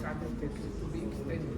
to be extended.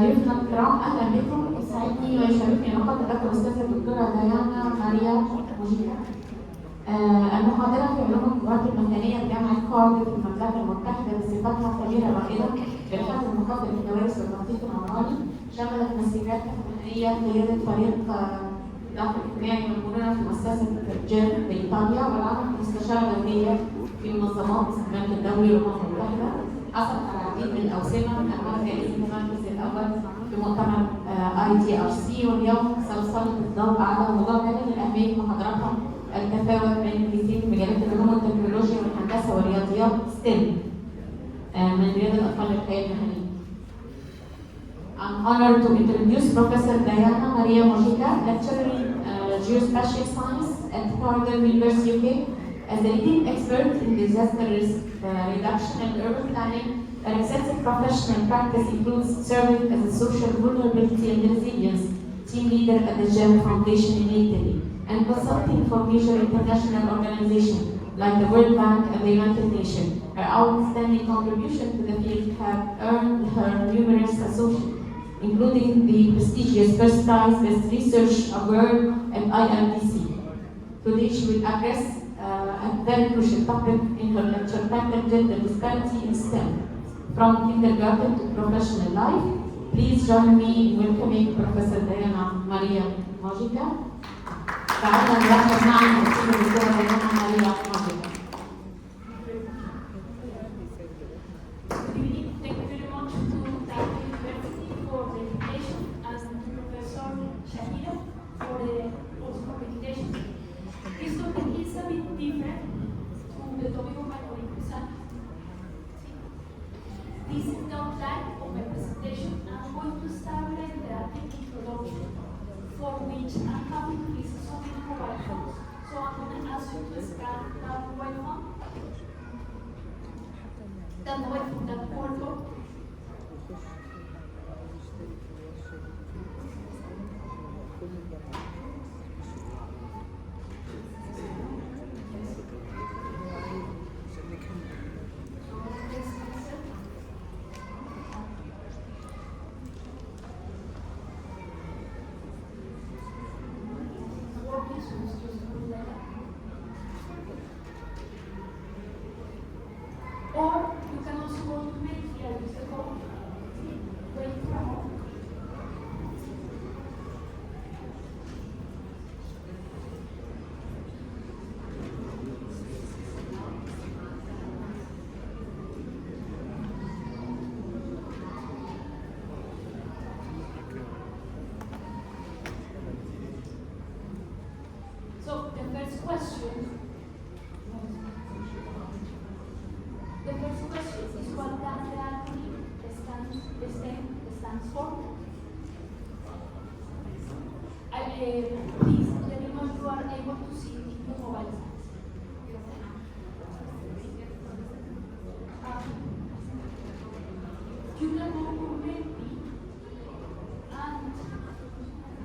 ضيوفنا الكرام اهلا بكم. يسعدني ويشرفني ان اقدم الاستاذه الدكتوره ديانا ماريا موجيكا المحاضره في علوم القوات المدنيه بجامعه كارديف في المملكه المتحده بصفتها خبيره رائده في الحفظ المخاطر الكوارث والتخطيط العمراني. شملت مسيراتها المهنيه قياده فريق داخل الاجتماعي والمرونه في مؤسسه جيم بايطاليا والعمل كمستشاره دوليه في منظمات البنك الدولي والامم المتحده. حصل على العديد من الاوسمه من انواع جائزه المركز الاول في مؤتمر ITRC، واليوم سنسلط الضوء على موضوع من الاهميه في محاضراتها التفاوت بين الجنسين في مجالات العلوم والتكنولوجيا والهندسه والرياضيات STEM من رياض الاطفال للحياه المهنيه. I'm honored to introduce Professor Diana Maria Mojica, lecturer in geospatial science at Cardiff University, UK, as a leading expert in disaster risk reduction and urban planning. Her extensive professional practice includes serving as a social vulnerability and resilience team leader at the GEM Foundation in Italy and consulting for major international organizations like the World Bank and the United Nations. Her outstanding contribution to the field have earned her numerous associates, including the prestigious First Prize Best Research Award at IMDC. Today she will address a very crucial topic in her lecture titled The Disparity in STEM, from kindergarten to professional life. Please join me in welcoming Professor Diana Maria Mojica. تعالوا نرحب معنا الدكتورة ديانا ماريا موجيكا. Thank you very much to Tanta University for the invitation and to Professor Shahira for the invitation. This topic is a bit different to the topic of my presentation. This is the outline of my presentation. I'm going to start with an interactive introduction, for which I'm happy to listen some mobile phones. So I'm going to ask you to scan that mobile phone, that photo. Or you can also go to media, use the code. Wait for a moment. So the first question is what the acronym stands for. Please let me know if you are able to see the mobile signs. You can go to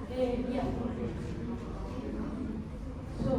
Maybe and yeah. So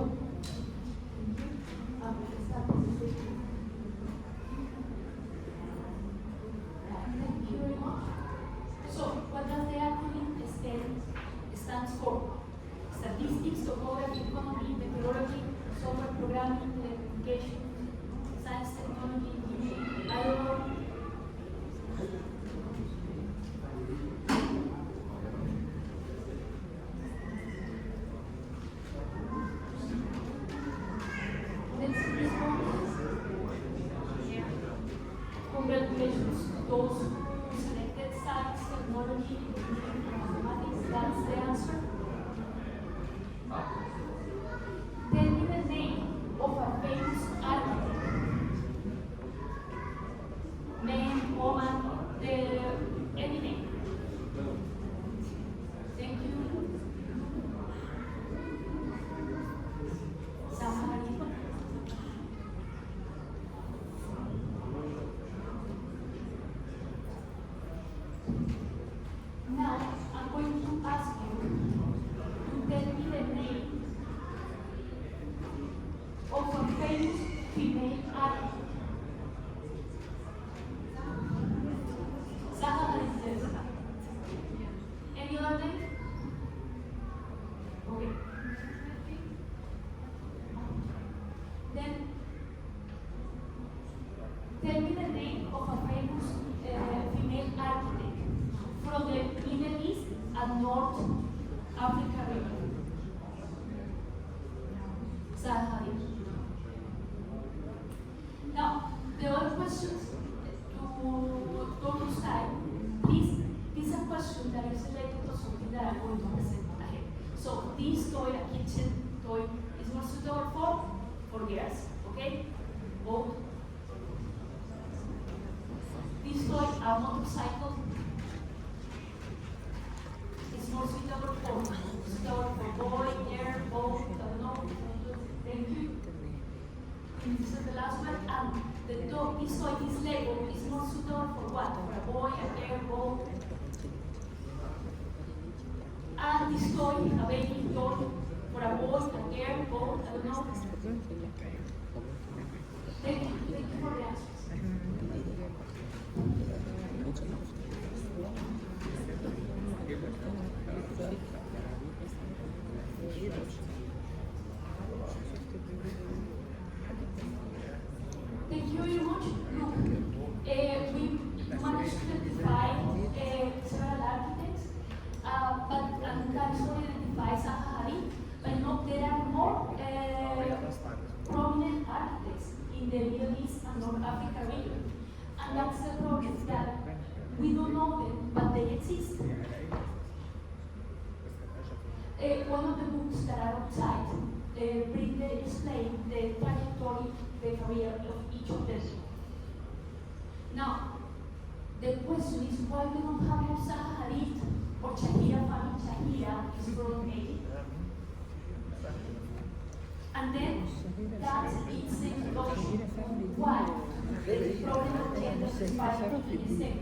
North Africa region. Sahara. Now, the other questions to style, this is a question that is related to something that I'm going to present ahead. So this toy, a kitchen toy, is more suitable for girls, okay? Both. This toy, a motorcycle, is more suitable for boy, girl, both, I don't know. Thank you. And this is the last one. And the top, this toy, this Lego, is more suitable for what? For a boy, a girl, both. And this toy, a baby doll, for a boy, a girl, both, I don't know. Thank you for the answers. Thank you very much. Look, we managed to identify several architects, but that is only identifies Sahari. But there are more prominent architects in the Middle East and North Africa region. And that's the problem, that we don't know them, but they exist. One of the books that are outside briefly explain the trajectory, the career of each of them. Now, the question is why we don't have more Saharit or Shahira family. Shahira is from Egypt. And then that's its introduction. Why? The problem of gender disparity in STEM.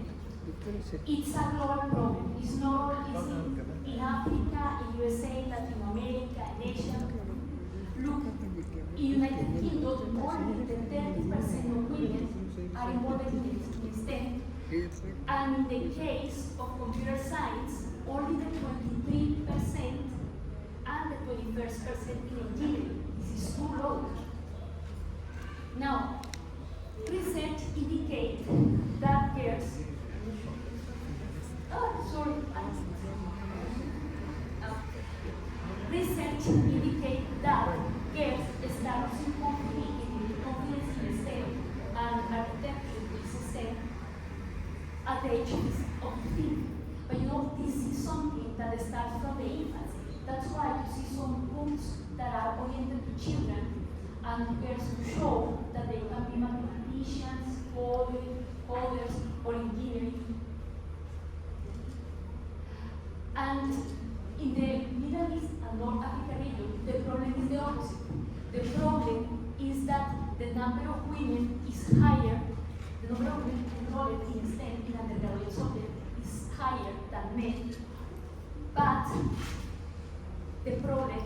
It's a global problem. It's not only in Africa, in USA, Latin America, and Asia. Look, in United Kingdom, only the 30% of women are involved in STEM. And in the case of computer science, only the 23% and the 21% in engineering. This is too low. Now, research indicates that girls. Research indicates that girls start losing confidence in STEM and architecture system at the age of 15. But this is something that starts from the infancy. That's why you see some books that are oriented to children and girls to show that they can be mathematicians, coders, or engineering. And in the Middle East and North Africa region, the problem is the opposite. The problem is that the number of women is higher, the number of women enrolled in STEM in undergraduate subject is higher than men. But the problem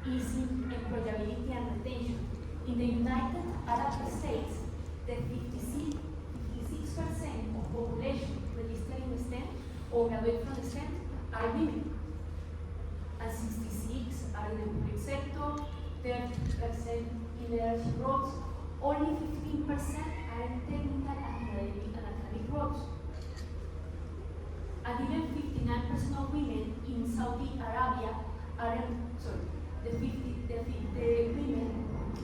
is in employability and retention. In the United Arab States, the 56% of population registered in STEM or graduate from STEM are women, and 66% are in the public sector, 30% in leadership roles, only 15% are in technical and academic roles. And even 59% of women in Saudi Arabia are,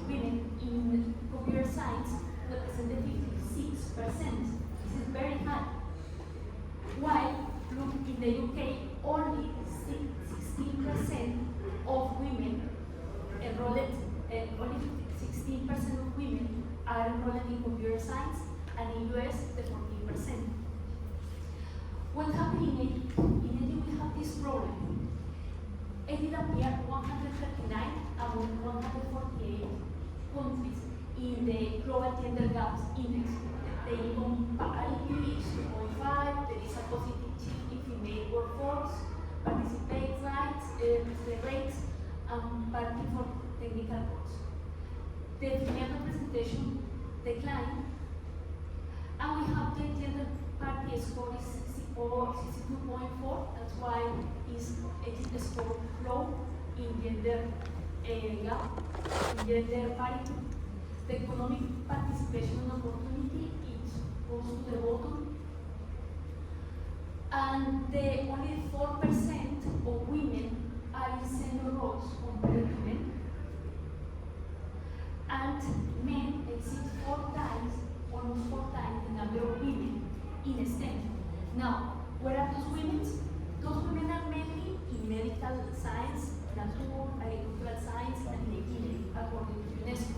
women in computer science represent the 56%. This is very high. While, look, in the UK, only 16% of women enrolled, only 16% of women are enrolled in computer science, and in US, the 14%. What happened in Egypt? In Egypt, we have this problem. Egypt appeared 139 among 148 countries in the Global Gender Gaps Index. The income parity is 2.5, there is a positive shift in female workforce, participate rates, and parity for technical roles. The female representation declined, and we have the gender parity score is 62.4, that's why it's score low in gender gap, in gender parity. The economic participation and opportunity is goes to the bottom. And the only 4% of women are in senior roles compared to men. And men exceed 4 times, almost 4 times the number of women in STEM. Now, where are those women? Those women are mainly in medical science, natural, agricultural science, and engineering, according to UNESCO.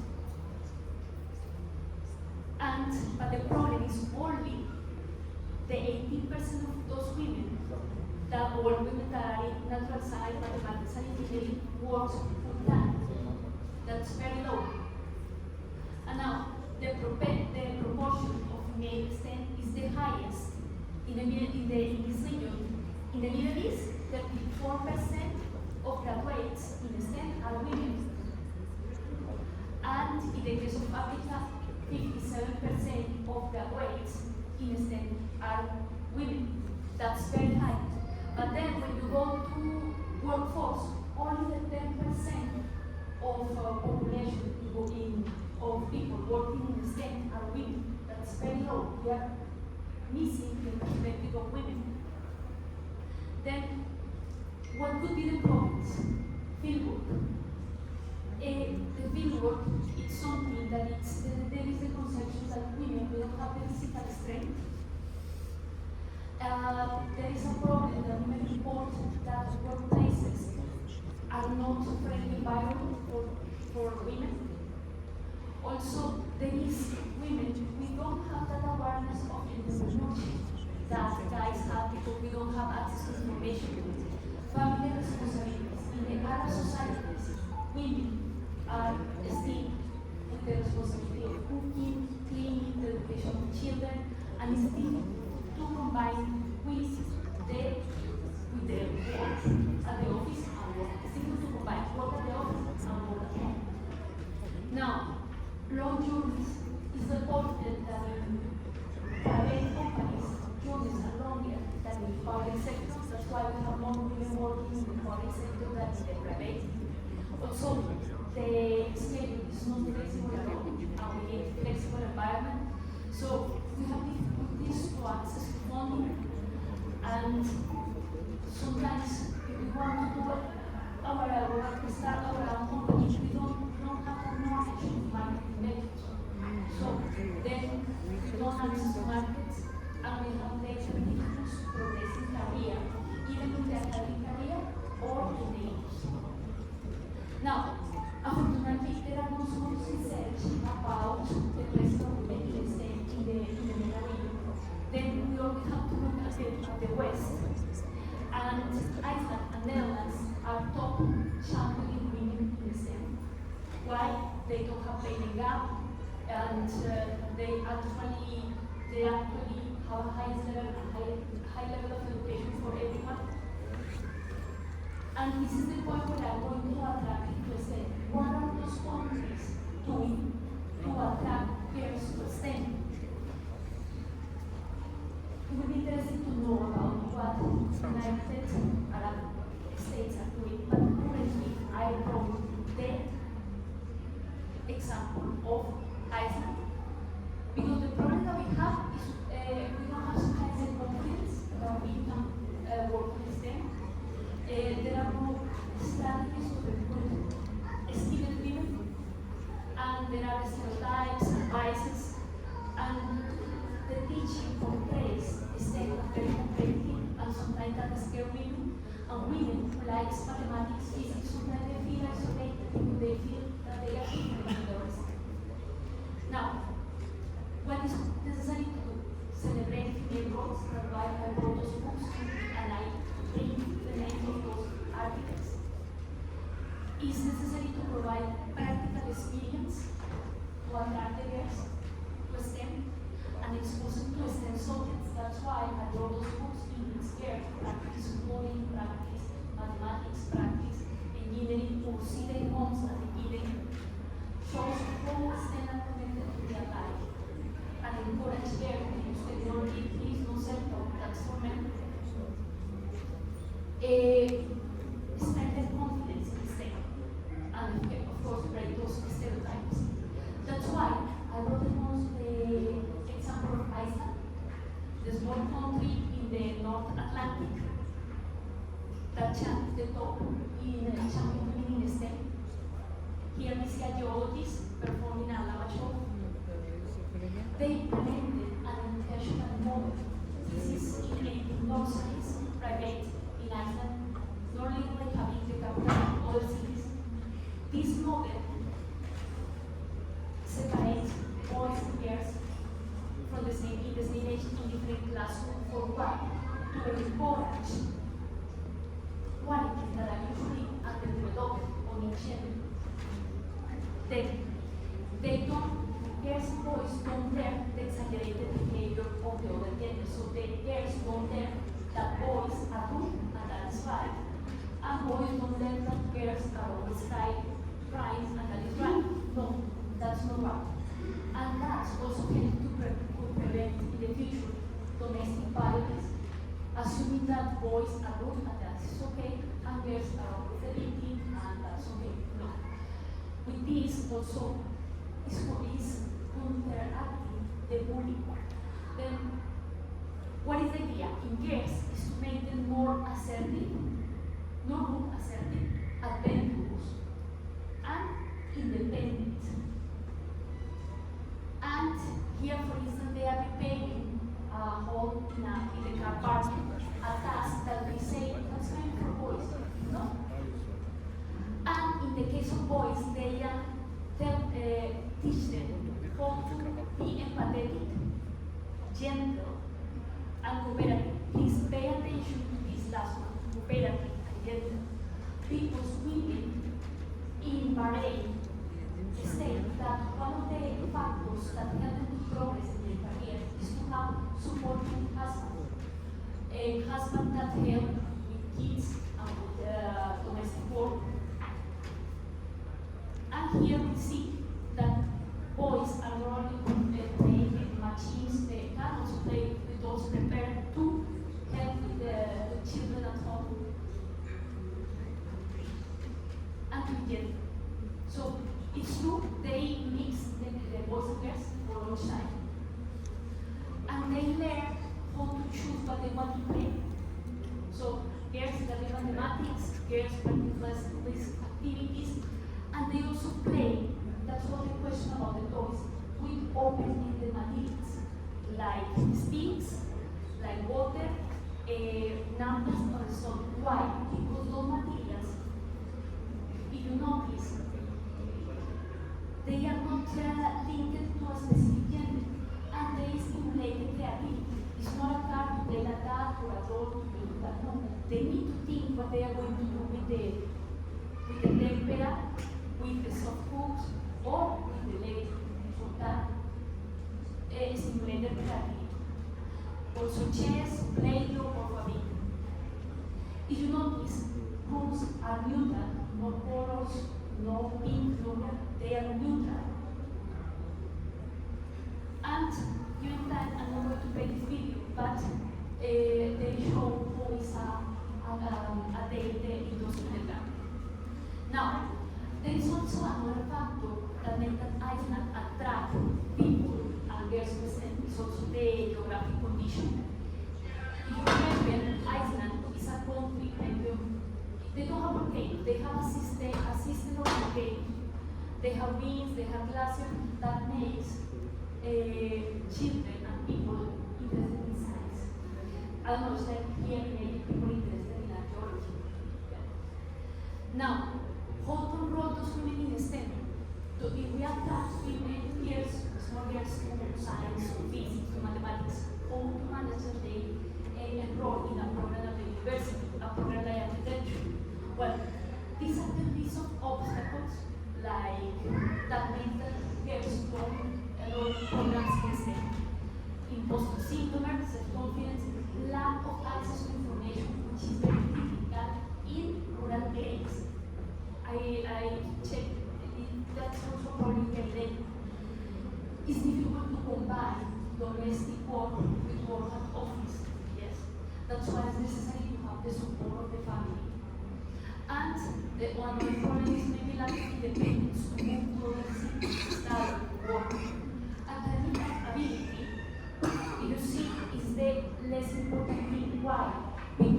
But the problem is only the 18% of those women, that all women that are in natural science, mathematics, and engineering, works full time. That's very low. And now, the proportion of male STEM is the highest in this region. In the Middle East, 34% of graduates in STEM are women. And in the case of Africa, 57% of graduates in STEM are women. That's very high. But then when you go to workforce, only the 10% of population of people working in STEM are women. That's very low. We are missing the perspective of women. Then, what could be the problems? Fieldwork. The fieldwork is something that there is a conception that women will have the physical strength. There is a problem that women report that workplaces are not a friendly environment for women. Also, there is women, we don't have that awareness of entrepreneurship that guys have because we don't have access to information. Family responsibilities. In the Arab societies, women are still with the responsibility of cooking, cleaning, the education of children, and still to combine with their work at the office and work. Still to combine work at the office and work at home. Now, long journeys is reported that in private companies, journeys are longer than in the public sector. That's why we have more women working in the public sector than in the private. Also, the schedule is not flexible at all, and we need a flexible environment. So we have difficulties to access to funding, and sometimes if we want to do start our own company, we don't have that knowledge of marketing methods. So then we don't access to markets, and we have later difficulties to progress in career, even in the academic career or in the industry. Now, unfortunately, there are no schools research about the rest of the STEM in the MENA region. Then we always have to look at the West. And Iceland and Netherlands are top championing women in STEM. Why? They don't have payment gap, and they actually have a high level of education for everyone. And this is the point where I'm going to attract people to STEM. What are those countries doing to attract girls to STEM? It would be interesting to know about what United Arab States are doing, but currently I brought the example of Iceland. Because the problem that we have is we don't have some kinds of confidence that we can work with STEM. There are no strategies to recruit skilled women, and there are stereotypes and biases, and the teaching portrays STEM as very competitive, and sometimes that scares women, and women who like mathematics, physics, sometimes they feel isolated because they feel that they are different from the rest. Now, what is necessary to do? Celebrate female roles, that's why I wrote those books, and I bring the name of those articles. It's necessary to provide practical experience to attract the girls to STEM and expose them to STEM subjects. That's why I wrote those books in scared practice coding, practice mathematics, practice engineering, or see their homes and give them problematic that chant the top in champion women in STEM. Here we see a geologist performing a lava show. They implemented an educational model. This is in 18 nurseries, private in Iceland, normally having the capital other cities. This model separates boys and girls from the same age in different classrooms for what? To encourage qualities that are usually underdeveloped on each gender. They don't, girls and boys don't learn the exaggerated behavior of the other gender. So the girls don't learn that boys are good and that is right. And boys don't learn that girls are always right, and that is right. No, that's not right. And that's also helped to prevent in the future domestic violence, assuming that boys are good and that is okay, and girls are always the victim and that's okay. No. With this also is counteracting the bullying. Then what is the idea? In girls is to make them more assertive, not assertive, adventurous, and independent. And here, for instance, they are repairing a hole in the car parking, a task that we say that's meant for boys, no? And in the case of boys, they teach them how to be empathetic, gentle, and cooperative. Please pay attention to this last one, cooperative and gentle, because women in Bahrain state that one of the factors that help them to progress in their career is to have supportive husbands. A husband that help with kids and with domestic work. And here we see that boys are not only playing with machines, they can also play with those prepared to help with the children at home and to get. So it's true, they mix the boys and girls for a long time. And they learn how to choose what they want to play. So girls study mathematics, girls practice these activities, and they also play, that's what the question about the toys, with open-ended materials, like sticks, like water, numbers, or so. Why? Because those materials, if you notice, they are not linked to a specific gender, and they stimulate the creativity. It's not a car to play like that or a doll to play like that. No, they need to think what they are going to do with the tempera, with the soft hooks, or with the leg. So that stimulates the creativity. Also chess, Play-Doh, or fabric. If you notice, rooms are neutral, no colors, no pink, no red, they are neutral. And during time, I'm not going to play this video, but they show how is a day in those kindergarten. Now, there is also another factor that makes that Iceland attract people and girls present, is also the geographic condition. If you remember, Iceland is a country, they don't have volcanoes, they have a system of volcanoes. They have winds, they have glaciers that makes children and people interested in science. I don't know, it's like here maybe people interested in archaeology. Now, how to enroll those women in STEM? So if we attract women, girls, small girls to science, to physics, to mathematics, how to manage that they enroll in a program at the university, a program like architecture? Well, these are the list of obstacles like that means that girls don't enroll programs in STEM. Imposter syndrome, self-confidence, lack of access to information, which is very difficult in rural areas. I checked, that's also probably very late. It's difficult to combine domestic work with work at office, yes. That's why it's necessary to have the support of the family. And the one problem is maybe lack of independence to move to other cities, study, work. Academic ability, you see, is the less important thing. Why? Because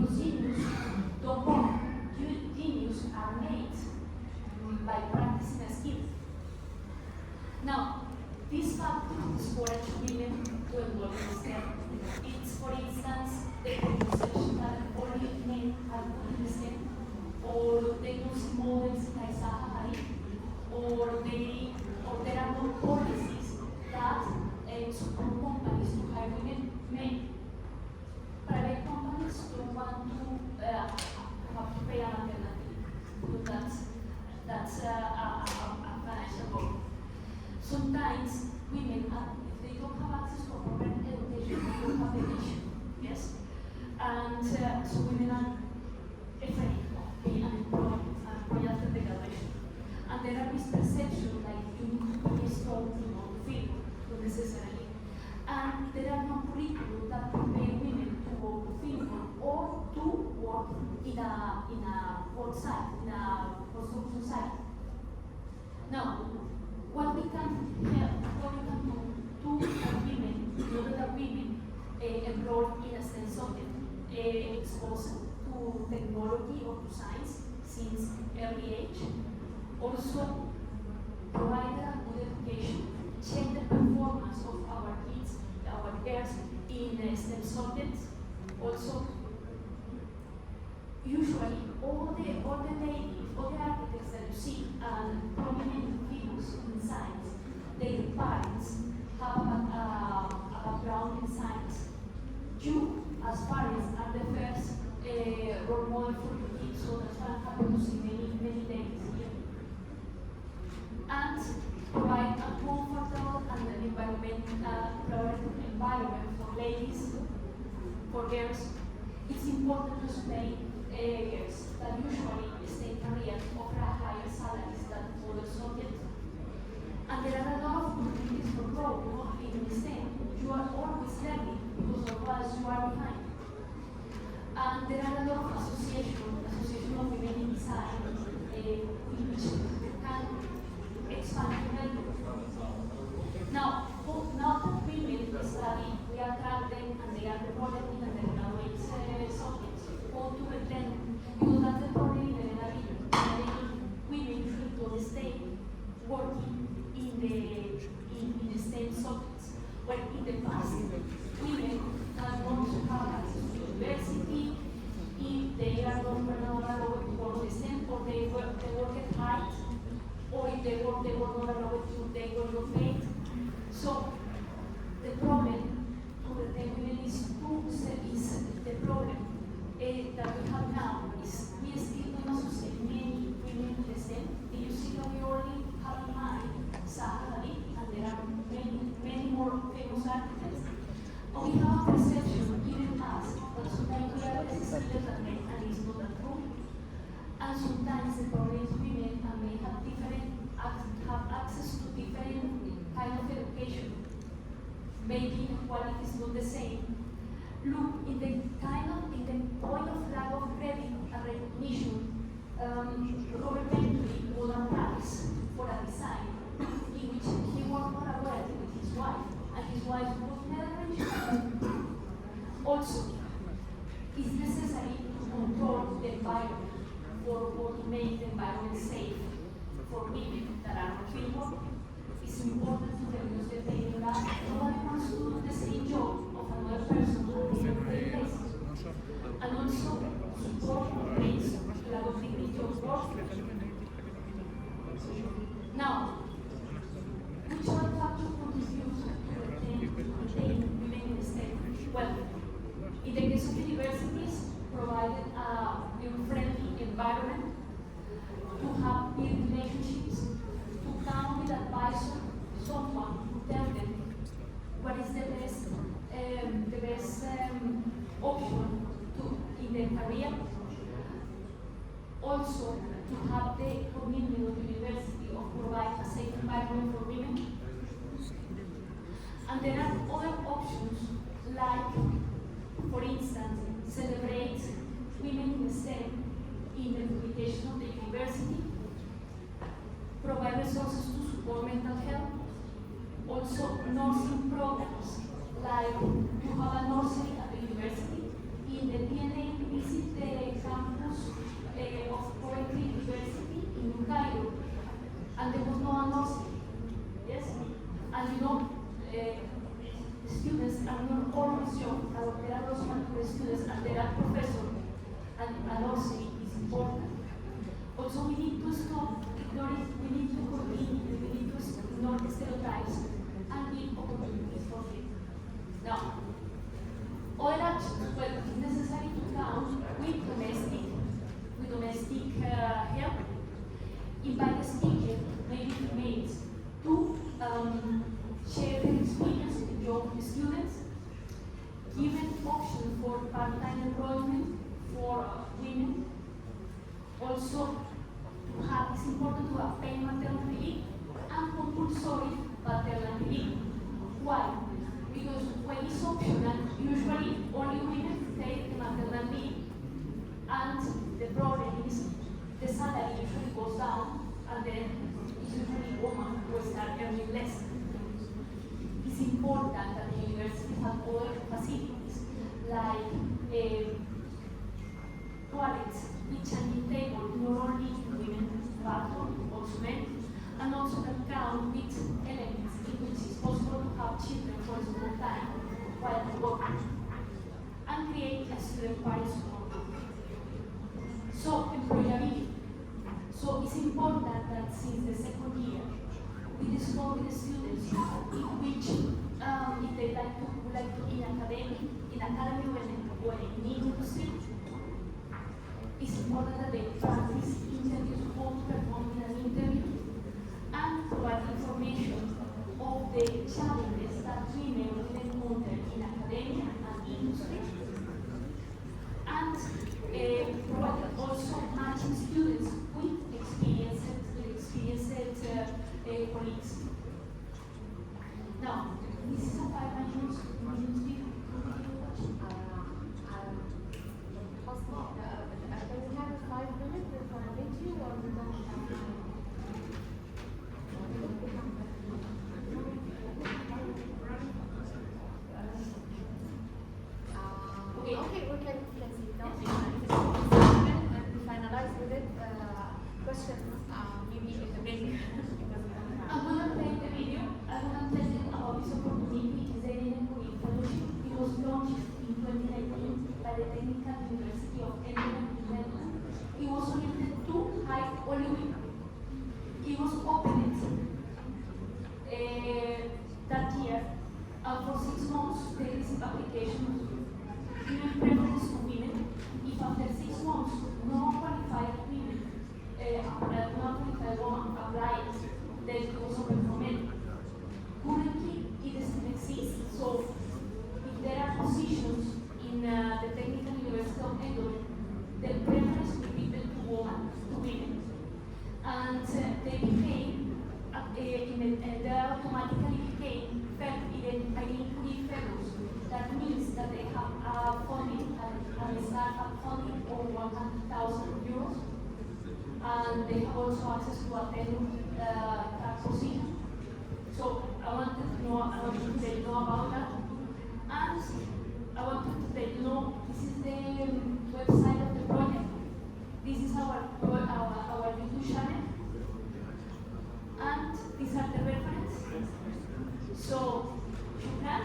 discourage women to enroll in STEM. It's, for instance, the conversation that only men are good in STEM, or they use models like Sahari, or there are no policies that support companies to hire women. Men. Private companies don't want to have to pay an alternative. So that's a financial goal. Sometimes women, if they don't have access to a proper education, they don't have the issue. Yes? And so women are afraid of being unemployed after the graduation. And there are misperceptions like you need to be strong in all the field, not necessarily. And there are no curriculum that prepare women to go to field or to work in a work site, in a construction site. Now, what we can help, what we can do to help women, in order that women enroll in a STEM subject, exposed to technology or to science since early age. Also, provide a good education, check the performance of our kids, our girls in STEM subjects. Also, usually all the ladies, all the architects that you see and prominent figures in science, their parents have a background in science. You, as parents, are the first role model for your kids, so that's what happened to see many ladies here. And provide a comfortable and an environment for ladies, for girls. It's important to explain girls that usually STEM careers offer higher salaries than other subjects. And there are a lot of opportunities for growth in STEM. You are always learning because otherwise you are behind. And there are a lot of association of women in design, which can expand to help you. Now that women study, we attract them and they are reported in the graduate subjects. All to attend, because that's the problem in the women usually don't stay working in the same subjects. Well, in the past, women want to have access to university if they are not allowed to work the STEM, or they work at height, or if they were not allowed to, they were not paid. So the problem to retain women is the problem that we have now is we still don't associate many women to the STEM. You see that we already have in mind Sahari, and there are many more famous architects. And we have a perception, even us, that sometimes we are less skilled than men, and it's not that true. And sometimes the problem is women may have access to different kind of education. Maybe the quality is not the same. Look, in the point of lack of credit and recognition, Robert Bentley won a prize for a design in which he worked on a wedding with his wife, and his wife was never mentioned. Also, it's necessary to control the environment or to make the environment safe for women that are not field work. It's important to reduce the daily that nobody wants to do the same job of another person on a daily basis. And also support rates lack of dignity of work. Now, which one factor contributes to retain women in the state? Well, in the case of universities, provided a friendly environment to have peer relationships, to come with advisor, someone who tells them what is the best option in their career. Also, to have the commitment of the university of provide a safe environment for women. And there are other options like, for instance, celebrate women in STEM in the publication of the university, provide resources to support mental health, also nursing programs, like you have a nursery at the university. In the DNA, visit the campus of Poetry University in Cairo, and there was no nursery, yes? And you know, part-time employment for women. Also, it's important to have paid maternity leave and compulsory paternity leave. Why? Because when it's optional, usually only women take the maternity leave, and the problem is the salary usually goes down, and then it's usually women who start earning less. It's important that the universities have other facilities like toilets, kitchen table, not only women, but also men, and also can count with elements in which it's possible to have children for a small time while working, and create a student party support. So, employability. So, it's important that since the second year, we discuss with the students in which, if they would like to in academy or in industry, it's important that they practice interviews, how to perform in an interview, and provide information of the challenges that women will encounter in academia and industry, and provide also matching students with experienced colleagues. Now, this is a 5 minutes video. Do we have 5 minutes for a video or we don't have time? Okay, we can see now. And we finalize with it. Questions, maybe in the break. I'm going to play the video. I'm going to tell you about this opportunity. It's a Career Fellowship. It was launched in 2019 by the Technical University of Edinburgh. It was oriented to hire only women. It was opened that year, and for 6 months they received applications giving preference to women. If after 6 months no qualified women, no qualified woman applied, then it was open for men. Currently, it still exists, so if there are positions in the Technical University of Edinburgh, the preference will be given to women. And they became, they automatically became identity fellows. That means that they have funding, and start-up funding of 100,000 euros. And they have also access to attend that position. So I wanted to let you know about that. And I wanted to let you know this is the website of the project. This is our YouTube channel. And these are the references. So, shukran.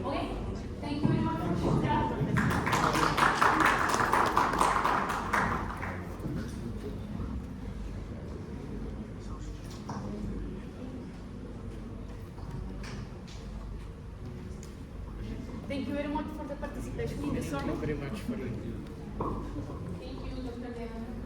Okay, thank you very much for shukran. Thank you very much for the participation in the survey. Thank you very much for it. Thank you, Dr. Leon.